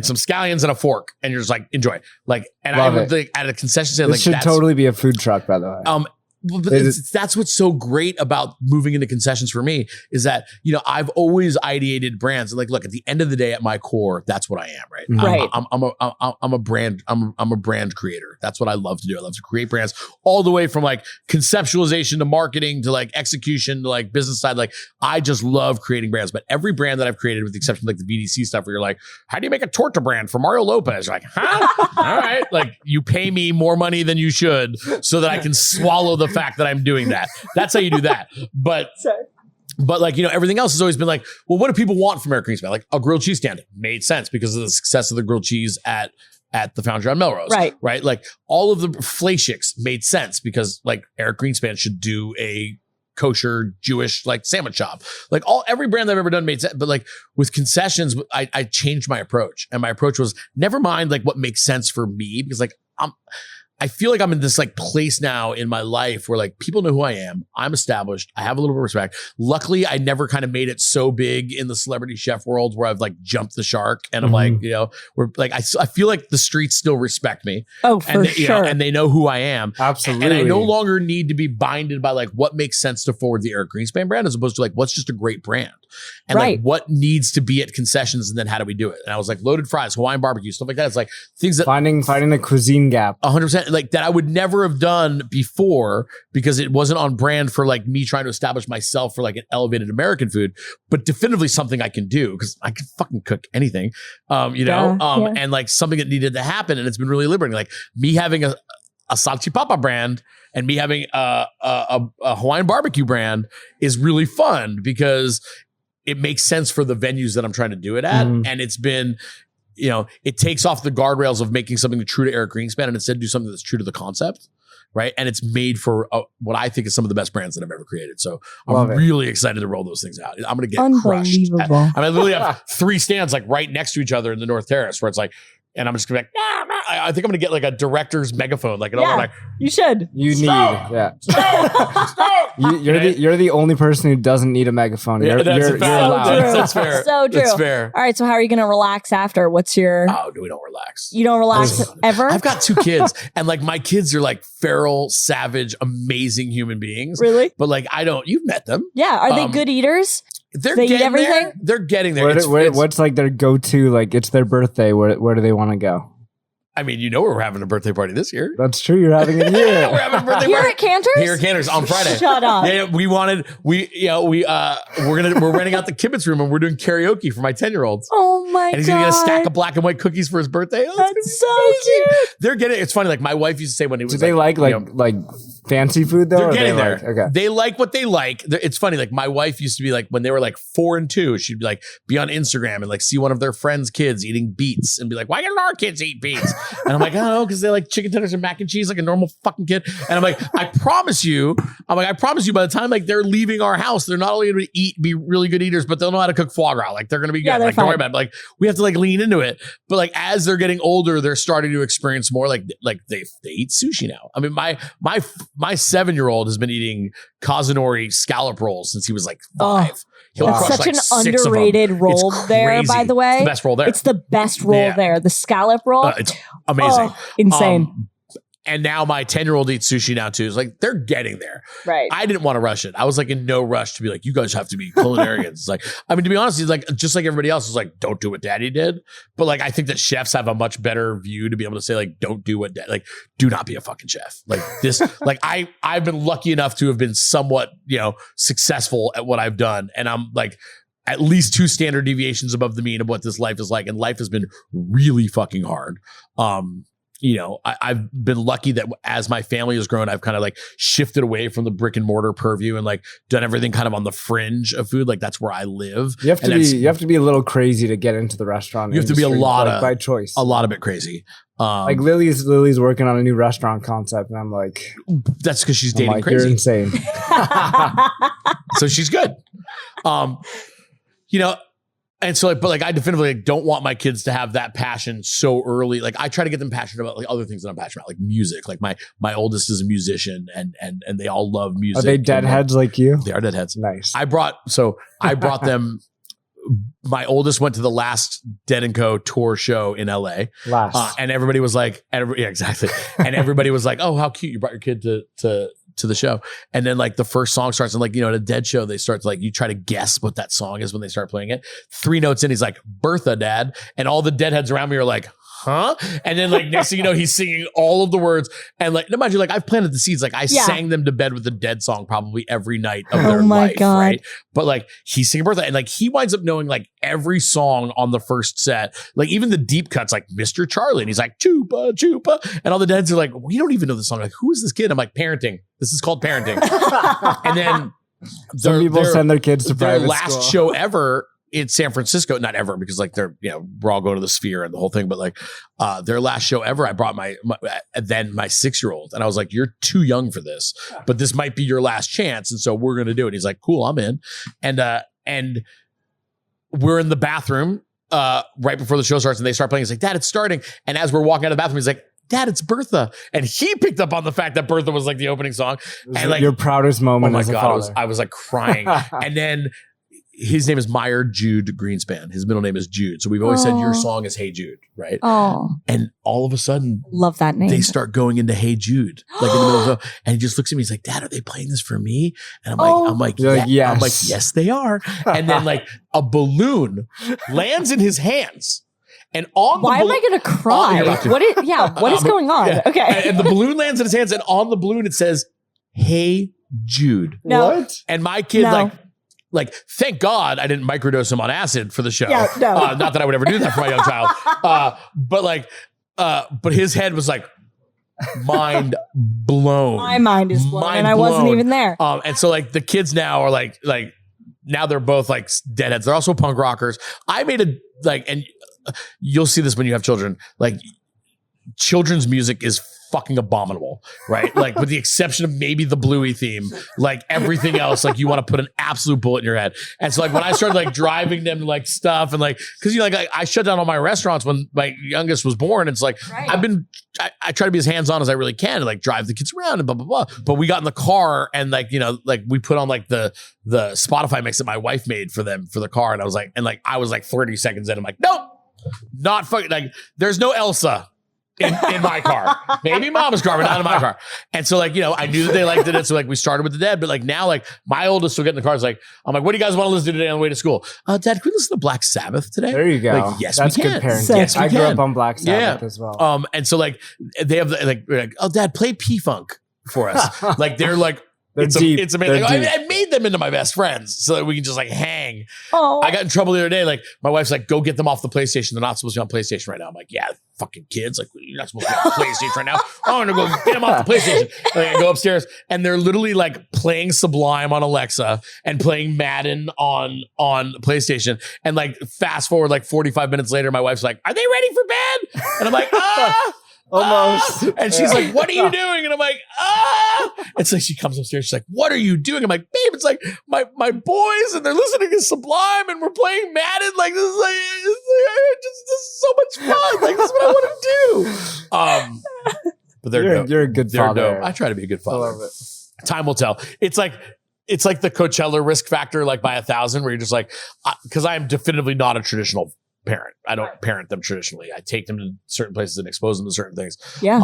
some scallions and a fork, and you're just like, enjoy. Like, and Love I would it. like at a concession stand, This like, should totally be a food truck, by the way. well, but that's what's so great about moving into concessions for me is that, you know, I've always ideated brands. And like, look, at the end of the day, at my core, that's what I am, right? Right. I'm a brand creator. That's what I love to do. I love to create brands all the way from like conceptualization to marketing to like execution to like business side. Like I just love creating brands. But every brand that I've created, with the exception of like the VDC stuff, where you're like, how do you make a torta brand for Mario Lopez? You're like, huh? All right. Like you pay me more money than you should so that I can swallow the fact that I'm doing that. That's how you do that. But like, you know, everything else has always been like, well, what do people want from Eric Greenspan? Like a grilled cheese stand made sense because of the success of the grilled cheese at the Foundry on Melrose. Right. Like all of the flakeshicks made sense because like Eric Greenspan should do a kosher Jewish like sandwich shop. Like every brand I've ever done made sense. But like with concessions, I changed my approach. And my approach was never mind like what makes sense for me, because like I feel like I'm in this like place now in my life where like people know who I am. I'm established. I have a little bit of respect. Luckily, I never kind of made it so big in the celebrity chef world where I've like jumped the shark and I'm like, you know, we're like, I feel like the streets still respect me. Oh, for and sure. And they know who I am. Absolutely. And I no longer need to be binded by like what makes sense to forward the Eric Greenspan brand as opposed to like what's just a great brand. And like what needs to be at concessions and then how do we do it? And I was like loaded fries, Hawaiian barbecue, stuff like that. It's like things that finding the cuisine gap. 100%, like that I would never have done before because it wasn't on brand for like me trying to establish myself for like an elevated American food, but definitively something I can do because I can fucking cook anything, and like something that needed to happen. And it's been really liberating. Like me having a salchipapa brand and me having a Hawaiian barbecue brand is really fun because it makes sense for the venues that I'm trying to do it at. And it's been, you know, it takes off the guardrails of making something true to Eric Greenspan and instead do something that's true to the concept. Right. And it's made for what I think is some of the best brands that I've ever created. So I'm really excited to roll those things out. I'm going to get crushed. I literally have 3 stands like right next to each other in the North Terrace where it's like, and I'm just going to be like, I think I'm going to get like a director's megaphone. Like, like you should. You're the only person who doesn't need a megaphone. You're allowed. That's fair. So true. That's fair. All right. So how are you going to relax after? What's your? Oh, no, we don't relax. You don't relax ever? I've got 2 kids, and like my kids are like feral, savage, amazing human beings. Really? But like you've met them. Yeah. Are they good eaters? They're they getting eat everything? there. They're getting there. What's like their go-to? Like it's their birthday. Where do they want to go? I mean, you know, we're having a birthday party this year. That's true. You're having it here. We're having a birthday here party at Cantor's. Here at Cantor's on Friday. Shut up. Yeah, we're renting out the kibitz room and we're doing karaoke for my 10-year-olds. Oh my god! And he's gonna get a stack of black and white cookies for his birthday. That's so cute. They're getting. It's funny. Like my wife used to say when it was. Do they like fancy food though? They're getting there. Okay. They like what they like. It's funny. Like my wife used to be like when they were like 4 and 2, she'd be like be on Instagram and like see one of their friends' kids eating beets and be like, why can't our kids eat beets? And I'm like, I don't know, because they like chicken tenders and mac and cheese like a normal fucking kid. And I'm like, I promise you by the time like they're leaving our house, they're not only going to be really good eaters, but they'll know how to cook foie gras. Like they're going to be good. Like don't worry about it. But, like we have to like lean into it. But like as they're getting older, they're starting to experience more. Like they eat sushi now. I mean, my 7-year-old has been eating Kazunori scallop rolls since he was like 5. He'll It's crush such like an 6 underrated of them. roll there, by the way. It's the best roll there. It's the best roll there. The scallop roll. It's amazing. Insane. And now my 10-year-old eats sushi now too. It's like they're getting there. Right. I didn't want to rush it. I was like in no rush to be like, you guys have to be culinarians. It's like, I mean, to be honest, it's like just like everybody else is like, don't do what daddy did. But like, I think that chefs have a much better view to be able to say like, don't do what like, do not be a fucking chef. Like this, like I've been lucky enough to have been somewhat, successful at what I've done. And I'm like, at least 2 standard deviations above the mean of what this life is like. And life has been really fucking hard. I've been lucky that as my family has grown, I've kind of like shifted away from the brick and mortar purview and like done everything kind of on the fringe of food. Like that's where I live. You have to be a little crazy to get into the restaurant. You have to be by choice. A lot of it crazy. Like Lily's working on a new restaurant concept, and I'm like, that's because she's dating crazy. You're insane. So she's good. And so, but I definitively don't want my kids to have that passion so early. Like, I try to get them passionate about like other things that I'm passionate about, like music. Like my oldest is a musician, and they all love music. Are they deadheads like you? They are deadheads. Nice. I brought them. My oldest went to the last Dead & Co. tour show in LA. And everybody was like, exactly. And everybody was like, oh, how cute you brought your kid to the show. And then like the first song starts, and like, at a Dead show, they start to like, you try to guess what that song is when they start playing it. 3 notes in, he's like, Bertha, Dad. And all the deadheads around me are like, huh? And then like next thing you know, he's singing all of the words. And like, no, mind you, like I've planted the seeds. Like I sang them to bed with the Dead song probably every night of their life. God. Right. But like he's singing Bertha, and like he winds up knowing like every song on the first set, like even the deep cuts, like Mr. Charlie. And he's like, Chupa, Chupa. And all the deads are like, we don't even know the song. Like, who is this kid? I'm like, parenting. This is called parenting. And then some people send their kids to private school. Their last show ever in San Francisco, not ever, because like they're, we're all going to the Sphere and the whole thing, but like their last show ever, I brought my 6-year-old, and I was like, you're too young for this, but this might be your last chance. And so we're going to do it. He's like, cool, I'm in. And we're in the bathroom right before the show starts, and they start playing. He's like, Dad, it's starting. And as we're walking out of the bathroom, he's like, Dad, it's Bertha. And he picked up on the fact that Bertha was like the opening song. And like your proudest moment. Oh my as a God, father. I was like crying. And then his name is Meyer Jude Greenspan. His middle name is Jude. So we've always said your song is Hey Jude, right? Oh. And all of a sudden, love that name. They start going into Hey Jude, like in the middle of the, and he just looks at me. He's like, Dad, are they playing this for me? And I'm like, yeah. Yes. I'm like, yes, they are. And then like a balloon lands in his hands. And on why am I going to cry? What is going on? Yeah. Okay. And the balloon lands in his hands, and on the balloon it says, Hey Jude. No. What? And my kid like, thank God I didn't microdose him on acid for the show. Yeah, no. Not that I would ever do that for my young child. But his head was like mind blown. My mind is blown, and I wasn't even there. And so like the kids now are like now they're both like deadheads. They're also punk rockers. I made and you'll see this when you have children. Like children's music is fucking abominable, right? Like with the exception of maybe the Bluey theme, like everything else, like you want to put an absolute bullet in your head. And so like when I started like driving them to like stuff and like, cause I shut down all my restaurants when my youngest was born. It's like, right. I try to be as hands-on as I really can and like drive the kids around and blah, blah, blah. But we got in the car and like, like we put on like the Spotify mix that my wife made for them for the car. And I was like 30 seconds in, I'm like, nope, not fucking, like there's no Elsa in my car. Maybe Mama's car, but not in my car. And so like, I knew that they liked it. So like we started with the Dead, but like now like my oldest will get in the car. It's like, I'm like, what do you guys want to listen to today on the way to school? Dad, can we listen to Black Sabbath today? There you go. Like, yes, that's we can. Good parenting. Yes, we I grew can. up on Black Sabbath as well. And so like they have like, oh Dad, play P-Funk for us. Like they're like, it's amazing. I made them into my best friends so that we can just like hang. Oh, I got in trouble the other day. Like my wife's like, go get them off the PlayStation. They're not supposed to be on PlayStation right now. I'm like, yeah, fucking kids. Like you're not supposed to be on PlayStation right now. I'm gonna go get them off the PlayStation. Like, I go upstairs and they're literally like playing Sublime on Alexa and playing Madden on PlayStation. And like fast forward like 45 minutes later, my wife's like, are they ready for bed? And I'm like, Almost. And she's like, what are you doing? And I'm like, It's like she comes upstairs. She's like, what are you doing? I'm like, babe, it's like my boys and they're listening to Sublime and we're playing Madden. Like, this is so much fun. Like, this is what I want to do. But you're a good father. Dope. I try to be a good father. I love it. Time will tell. It's like the Coachella risk factor, like by 1,000, where you're just like, because I am definitively not a traditional parent. I don't parent them traditionally. I take them to certain places and expose them to certain things. Yeah.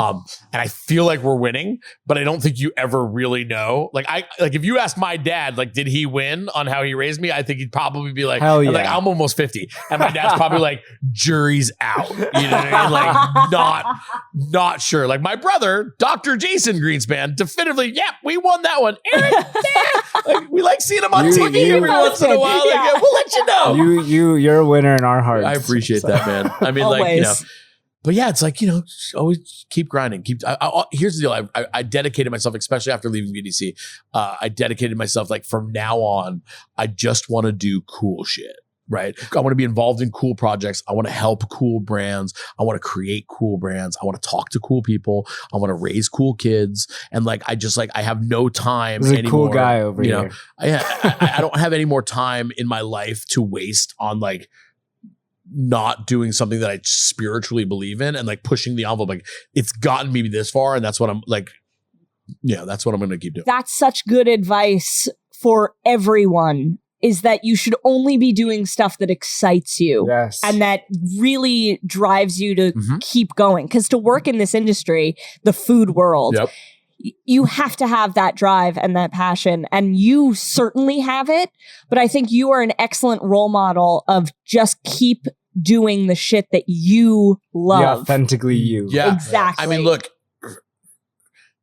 And I feel like we're winning, but I don't think you ever really know. Like if you ask my dad, like, did he win on how he raised me? I think he'd probably be like, hell yeah. Like, I'm almost 50. And my dad's probably like, jury's out. You know what I mean? Like, not sure. Like my brother, Dr. Jason Greenspan, definitively, we won that one. Eric, like, we like seeing him on TV every once in a while. Like, we'll let you know. You're a winner in our hearts. I appreciate that, man. I mean, like, but yeah, it's like, always keep grinding. Here's the deal. I dedicated myself, especially after leaving BDC. I dedicated myself, like, from now on, I just want to do cool shit. Right. I want to be involved in cool projects. I want to help cool brands. I want to create cool brands. I want to talk to cool people. I want to raise cool kids. And like, I have no time There's anymore. a cool guy over here. I don't have any more time in my life to waste on like not doing something that I spiritually believe in and like pushing the envelope. Like, it's gotten me this far. And that's what I'm like, that's what I'm going to keep doing. That's such good advice for everyone. Is that you should only be doing stuff that excites you and that really drives you to keep going. Because to work in this industry, the food world, you have to have that drive and that passion. And you certainly have it. But I think you are an excellent role model of just keep doing the shit that you love. Yeah, authentically you. Yeah, exactly. I mean, look,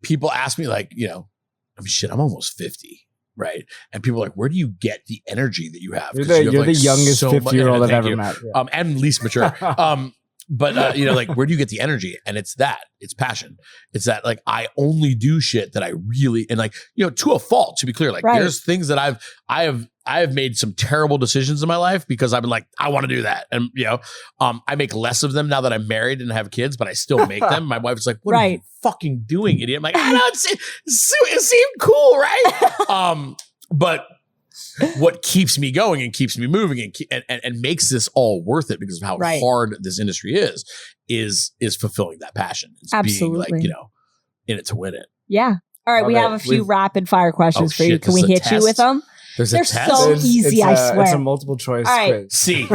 people ask me like, I'm almost 50. Right. And people are like, where do you get the energy that you have? You're the youngest 50-year-old I've ever met. Yeah. And least mature. But like, where do you get the energy? And it's passion. It's that like, I only do shit that I really, and like, to a fault, to be clear, like there's things that I have made some terrible decisions in my life because I've been like, I want to do that. And, I make less of them now that I'm married and have kids, but I still make them. My wife's like, what are you fucking doing, idiot? I'm like, I know it seemed cool, right? But what keeps me going and keeps me moving and makes this all worth it because of how hard this industry is fulfilling that passion. It's absolutely being like, in it to win it. Yeah. All right. We have a few rapid fire questions for you. Can we hit you with them? They're so easy, I swear. It's a multiple choice quiz. C.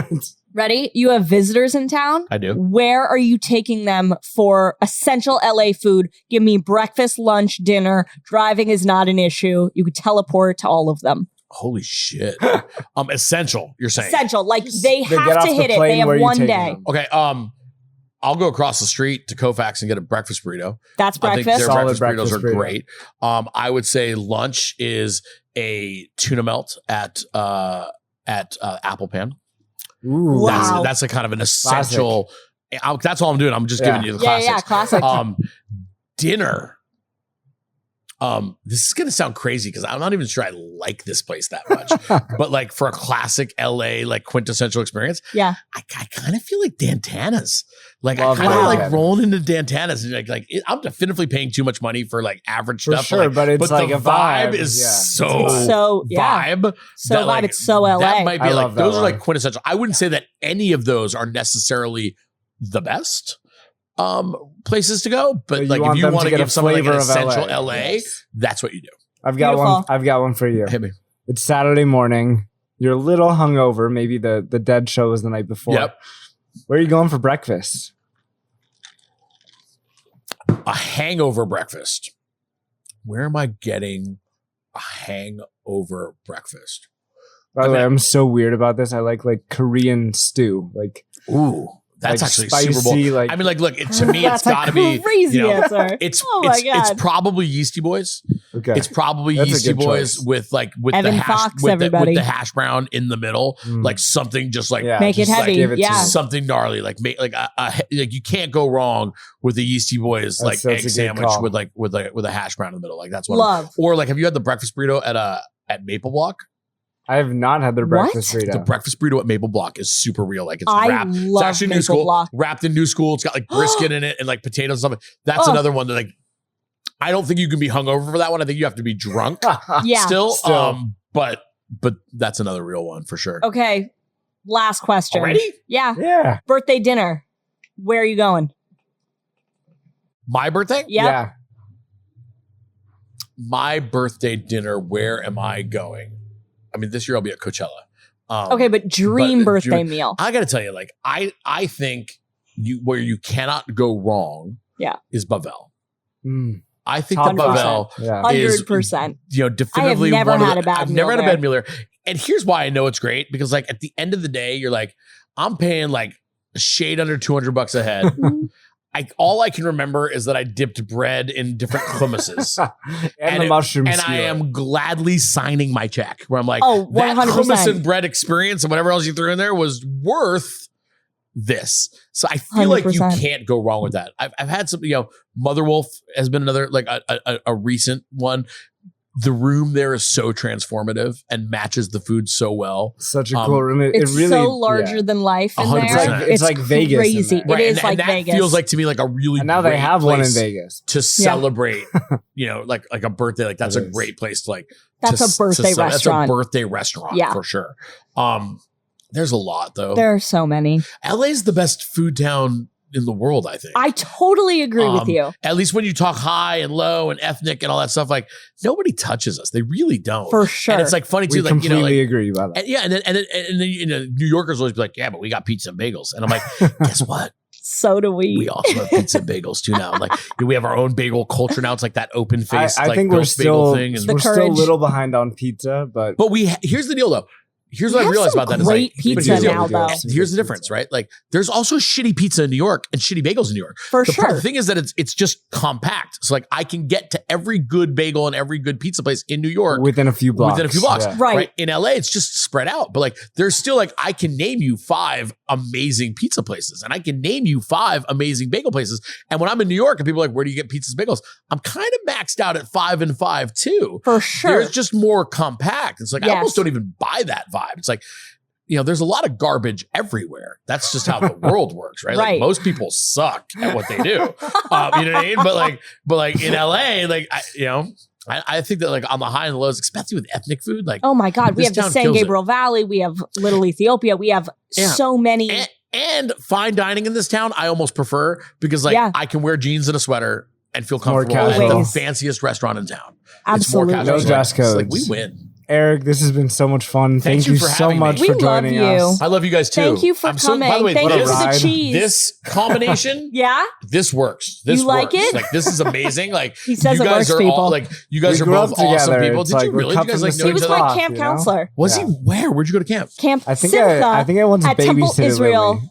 Ready? You have visitors in town? I do. Where are you taking them for essential LA food? Give me breakfast, lunch, dinner. Driving is not an issue. You could teleport to all of them. Holy shit. Essential, you're saying? Essential. Like they have to hit it. They have one day. Okay. I'll go across the street to Cofax and get a breakfast burrito. That's breakfast. I think their breakfast burritos are great. I would say lunch is a tuna melt at Apple Pan. Ooh, wow. That's a kind of an essential. That's all I'm doing. I'm just giving you the classics. Yeah, classic. Dinner. This is going to sound crazy because I'm not even sure I like this place that much, but like for a classic LA, like quintessential experience. Yeah. I kind of feel like Dantana's. Like I kind of like rolling into Dantana's and like I'm definitively paying too much money for like average for stuff. Sure, like, but it's like the a vibe is so vibe. So that, vibe. It's so LA. That might be like, those are one. like quintessential. I wouldn't say that any of those are necessarily the best places to go, but like if you want to give someone like an essential LA, that's what you do. I've got one for you. Hit me. It's Saturday morning. You're a little hungover. Maybe the Dead show was the night before. Yep. Where are you going for breakfast? A hangover breakfast. Where am I getting a hangover breakfast? By the way, I'm so weird about this. I like Korean stew. Like, ooh. That's like actually spicy, Super Bowl. Like, I mean, like, look, to me, it's got to be crazy answer. It's probably Yeastie Boys. Okay, it's probably Yeastie Boys with Evan the hash Fox, with the hash brown in the middle, like something just like make it heavy, something gnarly, like you can't go wrong with the Yeastie Boys like egg sandwich with a hash brown in the middle. Like that's what love. Or like, have you had the breakfast burrito at Maple Block? I have not had their breakfast burrito. The breakfast burrito at Maple Block is super real. Like it's I wrapped. love It's actually Maple new school. Block. Wrapped in new school. It's got like brisket in it and like potatoes and stuff. That's another one that like I don't think you can be hungover for that one. I think you have to be drunk. Yeah. Still. But that's another real one for sure. Okay. Last question. Already? Yeah. Yeah. Birthday dinner. Where are you going? My birthday? Yep. Yeah. My birthday dinner. Where am I going? I mean, this year I'll be at Coachella. Okay, but dream birthday meal. I got to tell you, like, I think where you cannot go wrong is Bavel. I think the Bavel is 100%. Definitively I have never one of had a bad I've meal never had a there. bad meal there. And here's why I know it's great, because like at the end of the day, you're like, I'm paying like a shade under $200 a head. All I can remember is that I dipped bread in different hummuses and the mushroom and skewer. I am gladly signing my check where I'm like, Oh, that 100%. hummus and bread experience and whatever else you threw in there was worth this. So I feel like you 100%. can't go wrong with that. I've had some, Mother Wolf has been another, like a recent one. The room there is so transformative and matches the food so well. Such a cool room. It's it really, so larger than life in 100%. there. It's like Vegas in Crazy. there. It is and like that Vegas. feels like to me like a really And now they great have one in place Vegas. to celebrate, like a birthday. Like that's It a is. great place to like. That's a birthday That's a restaurant. birthday restaurant for sure. There's a lot though. There are so many. LA's the best food town in the world, I think. I totally agree with you. At least when you talk high and low and ethnic and all that stuff, like nobody touches us. They really don't. For sure. And it's like funny We too, completely agree about that. and then New Yorkers always be like, yeah, but we got pizza and bagels. And I'm like, guess what? So do we. We also have pizza and bagels too now. Like we have our own bagel culture now. It's like that open face, I like think built we're still bagel thing. The we're still a courage. little behind on pizza, but Here's the deal though. Here's what I have realized some about that. Is great like, pizza here's the now, deal. though. Here's the difference, right? Like there's also shitty pizza in New York and shitty bagels in New York. For The sure. thing is that it's just compact. So like I can get to every good bagel and every good pizza place in New York within a few blocks. Yeah. Right. In LA, it's just spread out. But like there's still like I can name you 5 amazing pizza places and I can name you 5 amazing bagel places. And when I'm in New York and people are like, where do you get pizzas and bagels? I'm kind of maxed out at 5 and 5 too. For sure. There's just more compact. It's like I Yes. almost don't even buy that vibe. It's like, there's a lot of garbage everywhere. That's just how the world works, right? Right. Like most people suck at what they do. You know what I mean? But like in LA, like I think that like on the high and the lows, especially with ethnic food, like Oh my God. We this have the town San kills it. Gabriel Valley. We have Little Ethiopia. We have so many. and fine dining in this town, I almost prefer because like I can wear jeans and a sweater and feel More comfortable at the casual. fanciest restaurant in town. Absolutely. It's more casual. No dress It's like codes. we win. Eric, this has been so much fun. Thank Thank you you for so having much me. We for joining love you. us. I love you guys too. Thank you for coming. By the way, Thank what a you for the ride. cheese. this combination, Yeah. this works. This You like works. it? Like this is amazing. Like He says you it guys works, are people. all like you guys We are grew both up awesome together. people. It's Did like you we're really? Did you cut guys from like the know He each was other? my cloth, camp you know? counselor. Was he where? Where'd you go to camp? Camp I think Simcha I think I once at Temple babysitted Israel. Lily.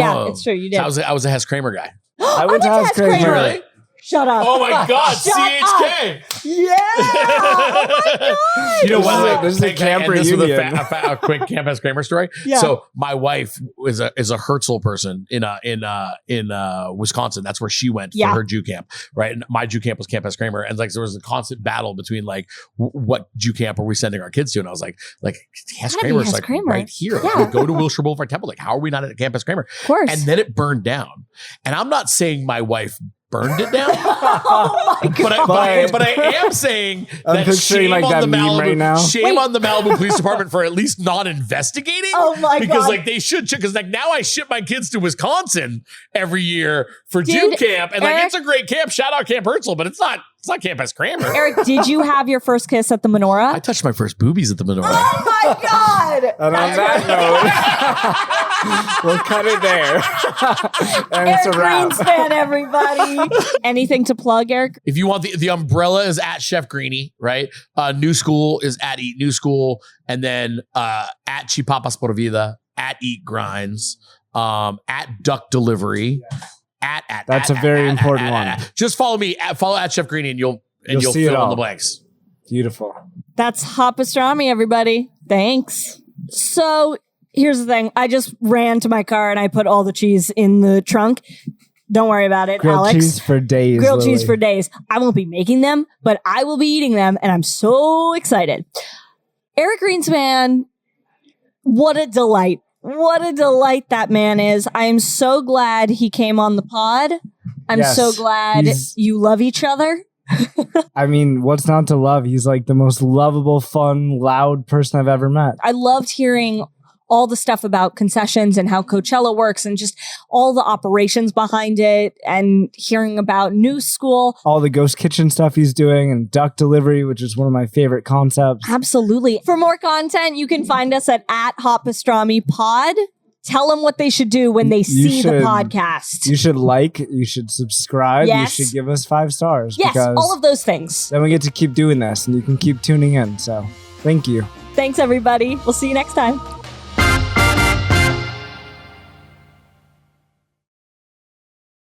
Yeah, Oh. it's true. You did. So I was a Hess Kramer guy. I went to went to House Hess Kramer. Kramer. Really? Shut up. Oh my God, Shut CHK. Yeah. Oh my God. You know what? This This is a camp reunion. A quick Camp Hess Kramer story. Yeah. So my wife is a Herzl person in Wisconsin. That's where she went for her Jew camp, right? And my Jew camp was Camp Hess Kramer, and like there was a constant battle between like what Jew camp are we sending our kids to? And I was like Hess Gotta be Kramer's Hess like Kramer. right here. Yeah. Like, we go to Wilshire Boulevard Temple. Like how are we not at Camp Hess Kramer? Of course. And then it burned down. And I'm not saying my wife burned it down. Oh my God. But I am saying I'm that picturing, shame like, on that the meme Malibu, right now. shame on the Malibu Police Department for at least not investigating. Oh my because God. like they should, because like now I ship my kids to Wisconsin every year for Jew camp, and like Eric- it's a great camp. Shout out Camp Herzl, but it's not Camp Hess Kramer. Eric, did you have your first kiss at the I menorah? touched my first boobies at the menorah. Oh my God. And on that note, we'll cut it there. And it's a Eric wrap. Greenspan, everybody. Anything to plug, Eric? If you want the umbrella is at Chef Greenie, right? New School is at Eat New School, and then at Chipapas por Vida, at Eat Grinds, at Duck Delivery, That's a very important one. Just follow me. Follow at Chef Greenie, and you'll see it fill in all. the blanks. Beautiful. That's hot pastrami, everybody. Thanks. So here's the thing. I just ran to my car and I put all the cheese in the trunk. Don't worry about it, Grilled Alex. cheese for days. Grilled Lily. cheese for days. I won't be making them, but I will be eating them, and I'm so excited. Eric Greenspan, what a delight. What a delight that man is. I am so glad he came on the pod. I'm so glad you love each other. I mean, what's not to love? He's like the most lovable, fun, loud person I've ever met. I loved hearing all the stuff about concessions and how Coachella works and just all the operations behind it and hearing about New School. All the ghost kitchen stuff he's doing and duck delivery, which is one of my favorite concepts. Absolutely. For more content, you can find us at Hot Pastrami Pod. Tell them what they should do when they see the podcast. You should like, you should subscribe, yes. You should give us 5 stars. Yes, all of those things. Then we get to keep doing this and you can keep tuning in. So thank you. Thanks, everybody. We'll see you next time.